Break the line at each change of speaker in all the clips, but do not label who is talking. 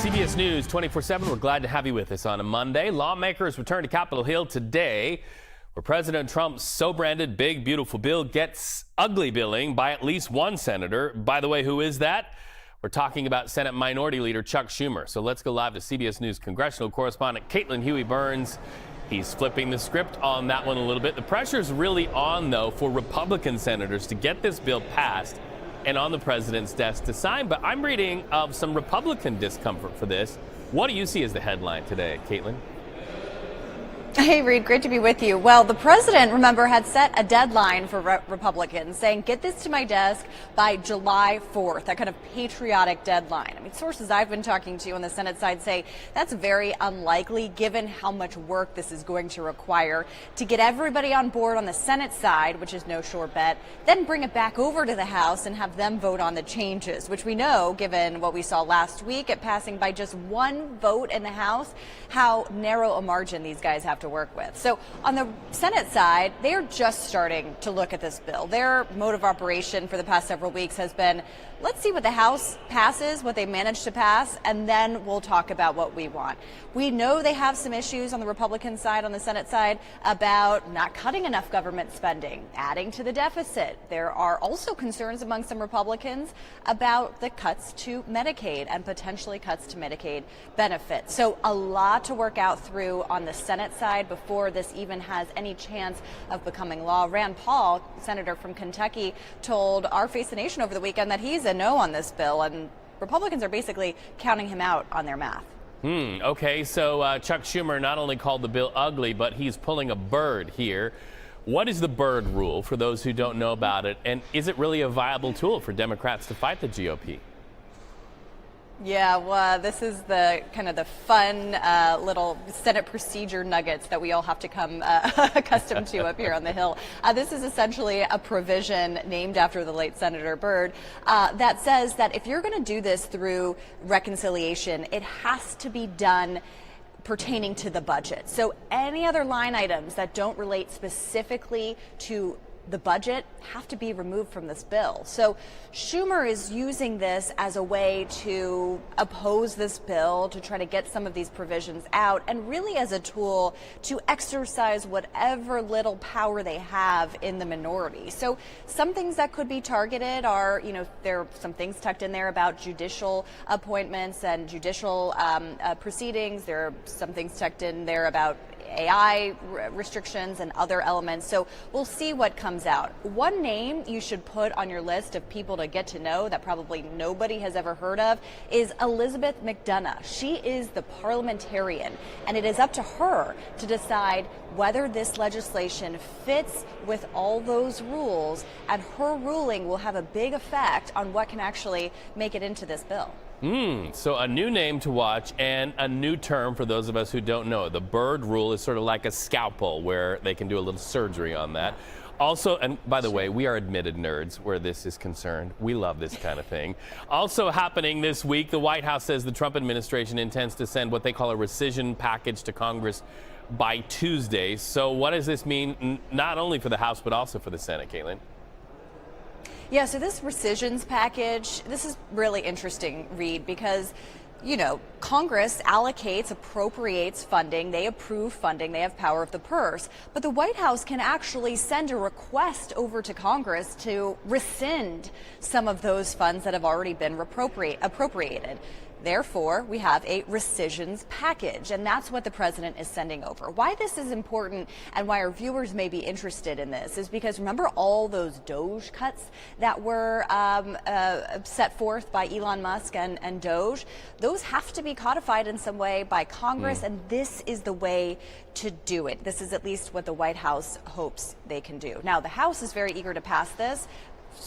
CBS News 24/7. We're glad to have you with us on a Monday. Lawmakers return to Capitol Hill today, where President Trump's so-branded big, beautiful bill gets ugly billing by at least one senator. By the way, who is that? We're talking about Senate Minority Leader Chuck Schumer. So let's go live to CBS News congressional correspondent Caitlin Huey-Burns. He's flipping the script on that one a little bit. The pressure's really on, though, for Republican senators to get this bill passed and on the president's desk to sign. But I'm reading of some Republican discomfort for this. What do you see as the headline today, Caitlin?
Hey, Reed, great to be with you. Well, the president, remember, had set a deadline for Republicans, saying, get this to my desk by July 4th, that kind of patriotic deadline. I mean, sources I've been talking to on the Senate side say that's very unlikely, given how much work this is going to require to get everybody on board on the Senate side, which is no sure bet, then bring it back over to the House and have them vote on the changes, which we know, given what we saw last week at passing by just one vote in the House, how narrow a margin these guys have to work with. So on the Senate side, they are just starting to look at this bill. Their mode of operation for the past several weeks has been, let's see what the House passes, what they manage to pass, and then we'll talk about what we want. We know they have some issues on the Republican side, on the Senate side, about not cutting enough government spending, adding to the deficit. There are also concerns among some Republicans about the cuts to Medicaid and potentially cuts to Medicaid benefits. So a lot to work out through on the Senate side before this even has any chance of becoming law. Rand Paul, senator from Kentucky, told our Face the Nation over the weekend that he's a no on this bill, and Republicans are basically counting him out on their math.
Okay, so Chuck Schumer not only called the bill ugly, but he's pulling a bird here. What is the bird rule, for those who don't know about it, and is it really a viable tool for Democrats to fight the GOP?
Yeah, well, this is the kind of the fun little Senate procedure nuggets that we all have to come accustomed to up here on the Hill. This is essentially a provision named after the late Senator Byrd that says that if you're going to do this through reconciliation, it has to be done pertaining to the budget. So any other line items that don't relate specifically to the budget have to be removed from this bill. So Schumer is using this as a way to oppose this bill, to try to get some of these provisions out, and really as a tool to exercise whatever little power they have in the minority. So some things that could be targeted are, you know, there are some things tucked in there about judicial appointments and judicial proceedings. There are some things tucked in there about AI restrictions and other elements. So we'll see what comes out. One name you should put on your list of people to get to know that probably nobody has ever heard of is Elizabeth McDonough. She is the parliamentarian, and it is up to her to decide whether this legislation fits with all those rules, and her ruling will have a big effect on what can actually make it into this bill.
So a new name to watch and a new term for those of us who don't know. The Byrd rule is sort of like a scalpel where they can do a little surgery on that. Also, and by the way, we are admitted nerds where this is concerned. We love this kind of thing. Also happening this week, the White House says the Trump administration intends to send what they call a Recision Package to Congress by Tuesday. So what does this mean, not only for the House, but also for the Senate, Caitlin?
Yeah, so this rescissions package, this is really interesting, Reed, because, you know, Congress allocates, appropriates funding, they approve funding, they have power of the purse, but the White House can actually send a request over to Congress to rescind some of those funds that have already been appropriated. Therefore, we have a rescissions package, and that's what the president is sending over. Why this is important and why our viewers may be interested in this is because remember all those Doge cuts that were set forth by Elon Musk and Doge? Those have to be codified in some way by Congress, and this is the way to do it. This is at least what the White House hopes they can do. Now, the House is very eager to pass this.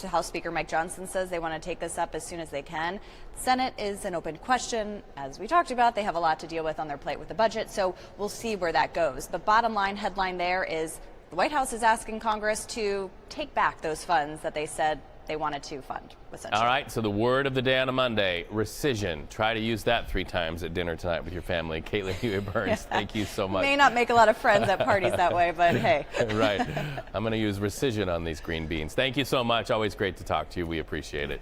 House Speaker Mike Johnson says they want to take this up as soon as they can. Senate is an open question. As we talked about, they have a lot to deal with on their plate with the budget, so we'll see where that goes. The bottom line headline there is the White House is asking Congress to take back those funds that they said they wanted to fund, essentially.
All right, so the word of the day on a Monday, rescission. Try to use that 3 times at dinner tonight with your family. Caitlin Huey-Burns, thank you so much.
May not make a lot of friends at parties that way, but hey.
Right. I'm going to use rescission on these green beans. Thank you so much. Always great to talk to you. We appreciate it.